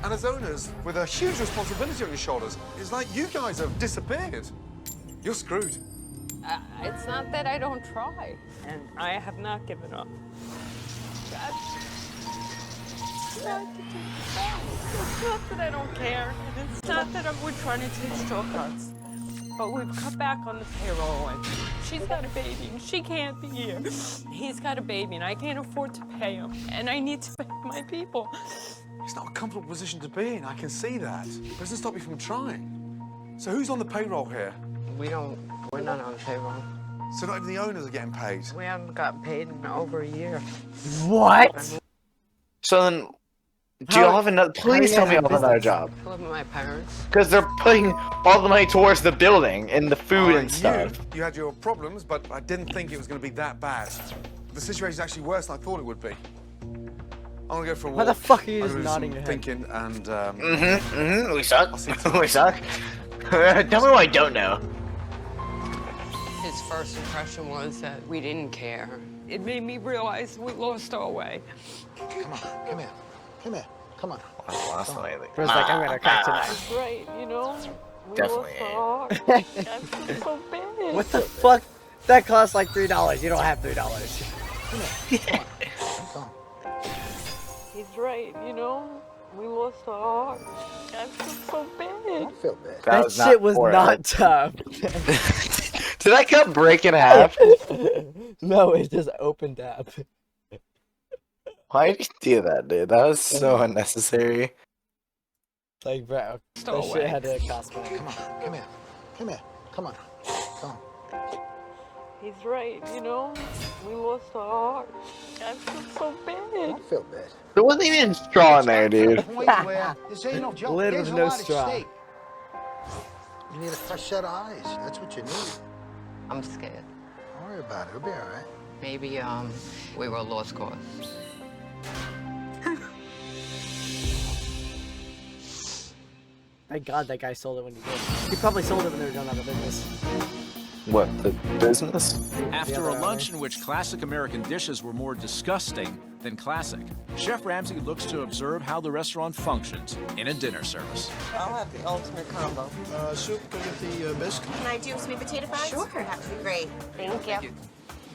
And as owners, with a huge responsibility on your shoulders, it's like you guys have disappeared. You're screwed. It's not that I don't try. And I have not given up. It's not that I don't care. It's not that we're trying to take shortcuts. But we've cut back on the payroll, and she's got a baby, and she can't be here. He's got a baby, and I can't afford to pay him. And I need to pay my people. It's not a comfortable position to be in, I can see that. But it doesn't stop you from trying. So who's on the payroll here? We're not on the payroll. So not even the owners are getting paid? We haven't gotten paid in over a year. What? So then, do y'all have another? Please tell me y'all have another job. I live with my parents. Because they're putting all the money towards the building and the food and stuff. You had your problems, but I didn't think it was going to be that bad. The situation's actually worse than I thought it would be. I'm gonna go for a walk. Why the fuck are you I'm just gonna do nodding some your head? thinking and We suck. We suck. Tell me what I don't know. His first impression was that we didn't care. It made me realize we lost our way. Come on, come here. Come here. Come on. Last night. First, like, I'm gonna crack tonight. That's right, you know? We Definitely. lost our heart. I feel so bad. What the fuck? That costs like $3. You don't have $3. He's right, you know? We lost our heart. I feel so bad. Don't feel bad. That shit was not tough. Did that cup break in half? No, it just opened up. Why did you do that, dude? That was so unnecessary. Like, bro, Stay that shit away. had to cost money. Come on, come here. Come here. Come on. Come on. He's right, you know? We lost our heart. I feel so bad. Don't feel bad. There wasn't even a straw in there, dude. Point where this ain't no joke. Lid There's with a no lot straw. at stake. You need a fresh set of eyes. That's what you need. I'm scared. All right, worry about it. It'll be all right. Maybe, we were a lost cause. Thank God that guy sold it when he did. He probably sold it when they were going out of business. What, the business? After a lunch in which classic American dishes were more disgusting than classic, Chef Ramsay looks to observe how the restaurant functions in a dinner service. I'll have the ultimate combo. Soup, can I get the biscuit? Can I do sweet potato fries? Sure. That would be great. Thank you.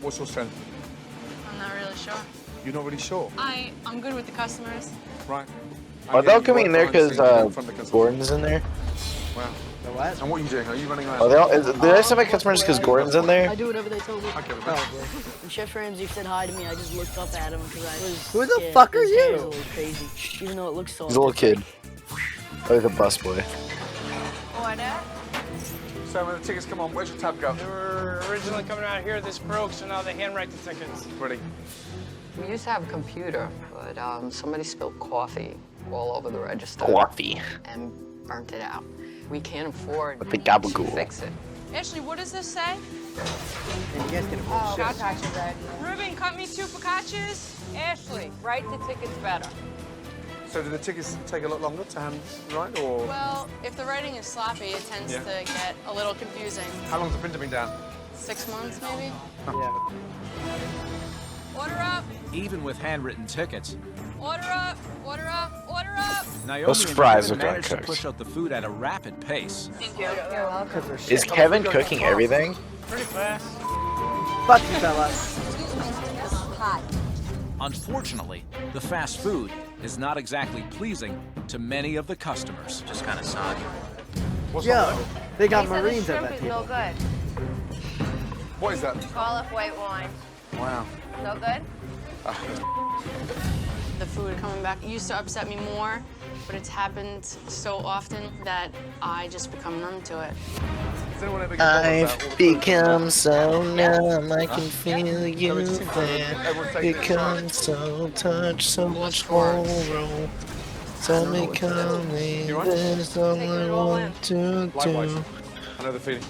What's your strength? I'm not really sure. You're not really sure? I'm good with the customers. Right. Are they all coming in there because Gordon's in there? Wow. The what? And what are you doing? Are you running around? Are they all, did I send my customers because Gordon's in there? I do whatever they told me. Okay, When Chef Ramsay said hi to me, I just looked up at him because I was Who the scared. fuck are His hair is you? a little crazy, even though it looks so. He's a little kid. Oh, he's a busboy. Order. So when the tickets come on, where's your tab go? They were originally coming out here. This broke, so now they handwrite the tickets. Ready. We used to have a computer, but somebody spilled coffee all over the register. Coffee. And burnt it out. We can't afford With the to gabagool. fix it. Ashley, what does this say? And you guys can Oh, shit. focaccia bread. Ruben, cut me 2 focaccias. Ashley, write the tickets better. So do the tickets take a lot longer to hand, right? Or Well, if the writing is sloppy, it tends Yeah. to get a little confusing. how long's the printer been down? 6 months, maybe? Yeah. Order up, Even with handwritten tickets, order up, order up, order up. Naomi Those and fries Kevin look managed to uncooked. push out the food at a rapid pace. Thank you. You're welcome. Is Kevin cooking everything? Pretty fast. Fuck you, fella. Hot. Unfortunately, the fast food is not exactly pleasing to many of the customers. Just kind of soggy. What's Yo, that? they got Marines at that table. good. What is that? Olive white wine. Wow. No good? The food coming back used to upset me more, but it's happened so often that I just become numb to it. Does anyone ever get bothered about all I've the food? become so numb, I can feel you Everyone's there. taking it Become so touched, so much horror. Tell me, calmly, You right? there's all I want to Likewise. do. I know the feeling.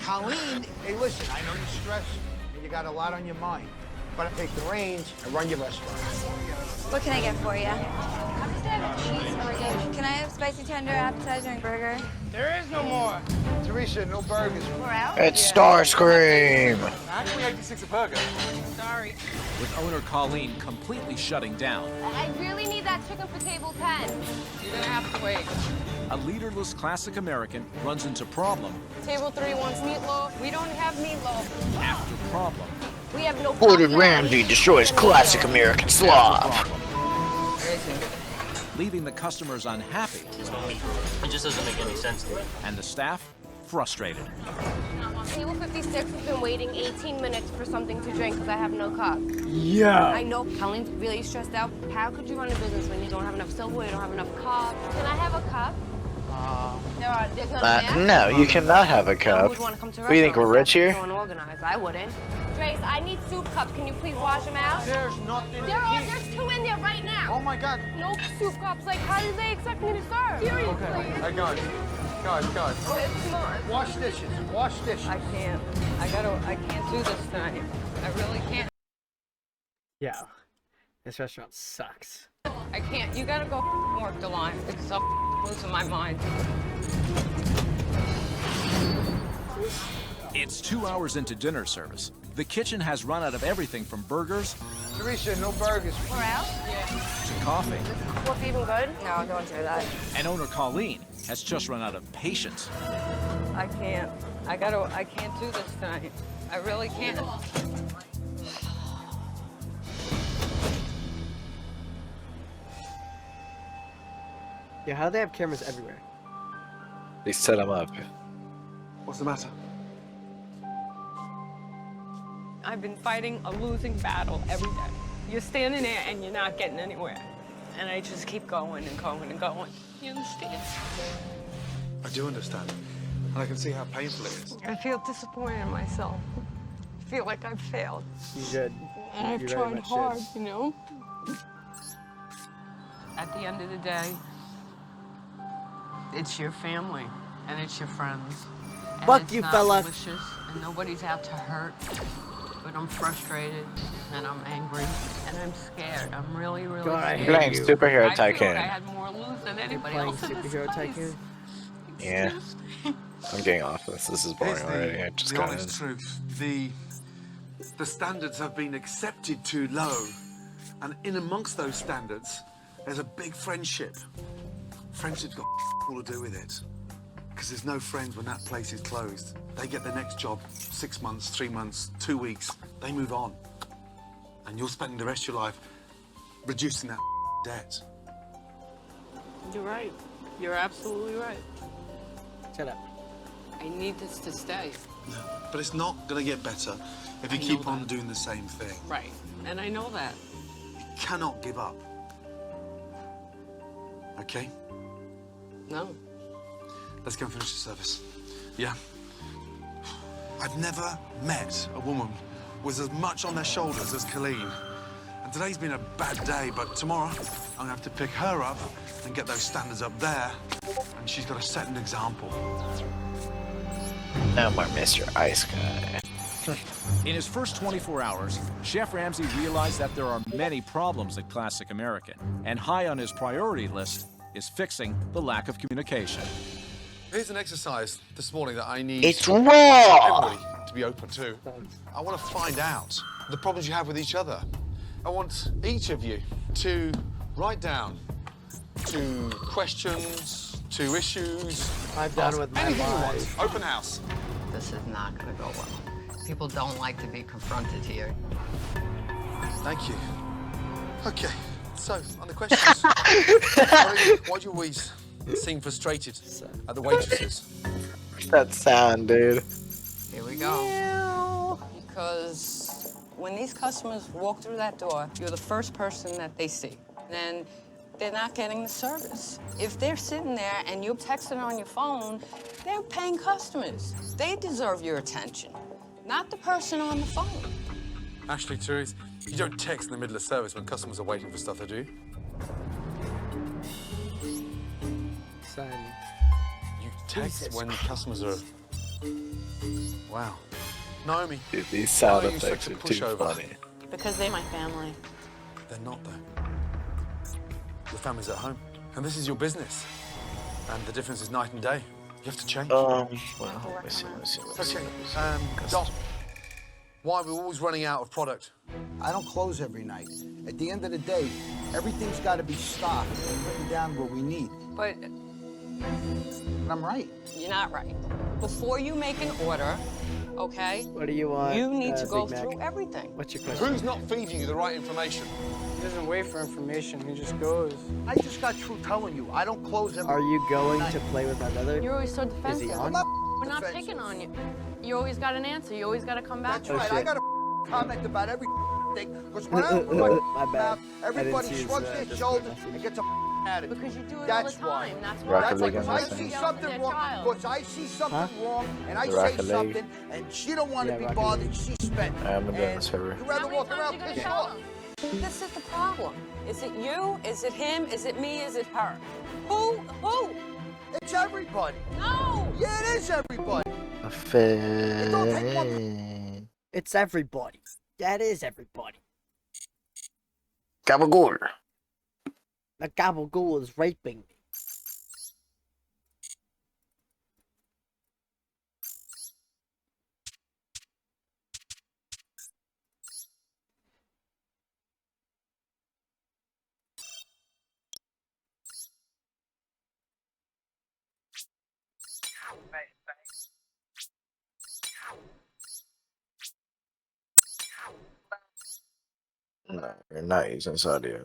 Colleen, hey, listen, I know you're stressed and you got a lot on your mind, but I take the reins and run your restaurant. What can I get for you? Can I have spicy tender, appetizer, and burger? There is no more. Teresa, no burgers. We're out? It's Starscream! How can we 86 a burger? Sorry. With owner Colleen completely shutting down, I really need that chicken for table 10. You're gonna have to wait. a leaderless classic American runs into problem Table 3 wants meatloaf. We don't have meatloaf. after problem. We have no Gordon Ramsay destroys classic American slop. Leaving the customers unhappy. It just doesn't make any sense to me. And the staff frustrated. Table 56 has been waiting 18 minutes for something to drink because I have no cup. Yeah. I know Colleen's really stressed out. How could you run a business when you don't have enough silverware, you don't have enough cups? Can I have a cup? There's none there. No, you cannot have a cup. Who would want to come to What do you think, we're rich here? So unorganized. I wouldn't. Trace, I need soup cups. Can you please wash them out? There's nothing There's 2 in there right now. Oh my God. No soup cups. Like, how do they expect me to serve? Seriously. Okay. Hey, guys. Guys. Come on. Wash dishes. Wash dishes. I can't. I can't do this tonight. I really can't. Yeah. This restaurant sucks. I can't. You gotta go work the line because I'm losing my mind. It's 2 hours into dinner service. The kitchen has run out of everything from burgers Teresa, no burgers. We're out? to coffee. Coffee even good? No, don't do that. And owner Colleen has just run out of patience. I can't. I can't do this tonight. I really can't. Yeah, how do they have cameras everywhere? They set him up. What's the matter? I've been fighting a losing battle every day. You're standing there and you're not getting anywhere. And I just keep going and going and going. You understand? I do understand. And I can see how painful it is. I feel disappointed in myself. I feel like I've failed. You should. And I've You very tried much hard, should. you know? At the end of the day, it's your family and it's your friends. And Fuck it's you, not fella. malicious, and nobody's out to hurt. but I'm frustrated, and I'm angry, and I'm scared. I'm really, really God, I scared. Playing Superhero I feel like Tycoon. I had more lose than anybody Playing else in this Superhero place. Tycoon. Yeah. I'm getting off this. This is boring already. I just the got honest in. truth. The standards have been accepted too low, and in amongst those standards, there's a big friendship. Friendship's got all to do with it, because there's no friends when that place is closed. They get their next job 6 months, 3 months, 2 weeks. They move on, and you're spending the rest of your life reducing that debt. You're right. You're absolutely right. Shut up. I need this to stay. But it's not going to get better if you keep on doing the same thing. Right. And I know that. You cannot give up. Okay? No. Let's go and finish the service. Yeah? I've never met a woman with as much on their shoulders as Colleen. And today's been a bad day, but tomorrow I'm gonna have to pick her up and get those standards up there. And she's got to set an example. No more Mr. Ice Guy. In his first 24 hours, Chef Ramsay realized that there are many problems at Classic American, and high on his priority list is fixing the lack of communication. Here's an exercise this morning that I need It's raw! everybody to be open to. I want to find out the problems you have with each other. I want each of you to write down 2 questions, 2 issues. I've done with my anything you life. want. Open house. This is not going to go well. People don't like to be confronted here. Thank you. Okay, so on the questions. Why do you always seem frustrated at the waitresses? That sound, dude. Here we go. Because when these customers walk through that door, you're the first person that they see. And they're not getting the service. If they're sitting there and you're texting on your phone, they're paying customers. They deserve your attention, not the person on the phone. Ashley, Therese, you don't text in the middle of service when customers are waiting for stuff to do. Son. You text when customers are... Wow. Naomi, Dude, these sound why are you effects such are a too pushover? funny. Because they're my family. They're not, though. Your family's at home, and this is your business. And the difference is night and day. You have to change. Well, let's see. Okay, Dom, why are we always running out of product? I don't close every night. At the end of the day, everything's got to be stocked and written down what we need. But And I'm right. you're not right. Before you make an order, okay? What do you want? You need to go Big Mac? through everything. What's your question? Who's not feeding you the right information? He doesn't wait for information, he just goes. I just got through telling you, I don't close every Are you going to play with my brother? You're always so Is defensive. he on? We're not defensive. picking on you. You always got an answer. You always got to come back That's to right. it. I got a comment about every thing. Because when I open my My bad. mouth, I didn't everybody see his, shrugs their Discord shoulders message. and gets a attitude. Because you do it That's all the why. time. That's Rocket why. That's like, League if on I this see thing. something wrong, because I see something wrong, and I The say Rocket League. something, and she don't want to Yeah, be Rocket bothered, League. she's spent. I'm doing this server. You'd rather How many walk times around you gonna pissed tell off. them? This is the problem. Is it you? Is it him? Is it me? Is it her? Who? It's everybody. No! Yeah, it is everybody. It's everybody. That is everybody. Gabagool. The gabagool is raping me. No, you're not using audio.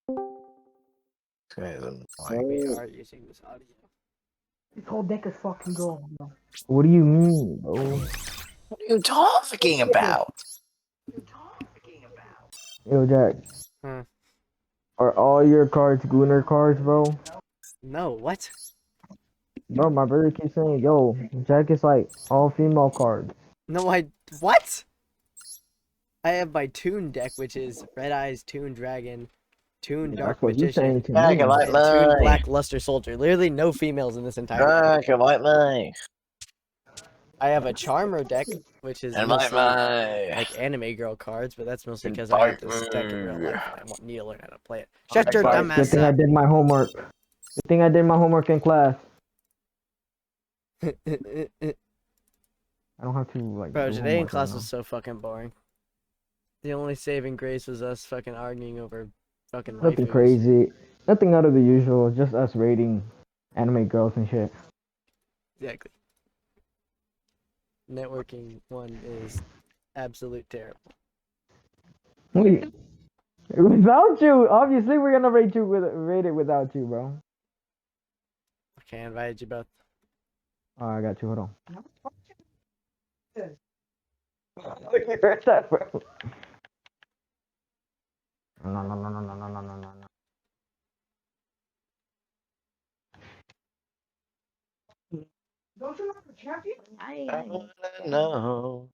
This guy isn't We are using this audio. This whole deck is fucking gone, bro. What do you mean, bro? What are you talking about? Yo, Jack. Hmm. Are all your cards Gunner cards, bro? No, what? Bro, my brother keeps saying, yo, Jack is like all female cards. No, what? I have my Toon deck, which is Red Eyes, Toon Dragon, Toon Yeah, Dark that's what he's Magician, saying to me. Back and and white Toon lie. Black Luster Soldier. Literally no females in this entire deck. Back and white lie. I have a Charmer deck, which is And mostly my like anime girl cards, but that's mostly And because I have this deck in real partner. life and I need to learn how to play it. Shut your Good dumbass thing I up. did my homework. Good thing I did my homework in class. I don't have to like. Bro, do today in homework class right was so fucking boring. The only saving grace was us fucking arguing over fucking now. Nothing waifus. crazy. Nothing out of the usual. Just us rating anime girls and shit. Exactly. Networking one is absolute terrible. Wait, without you, obviously we're gonna rate it without you, bro. Okay, I invited you both. Oh, I got you. Hold on. You heard that, bro? No. I wanna know.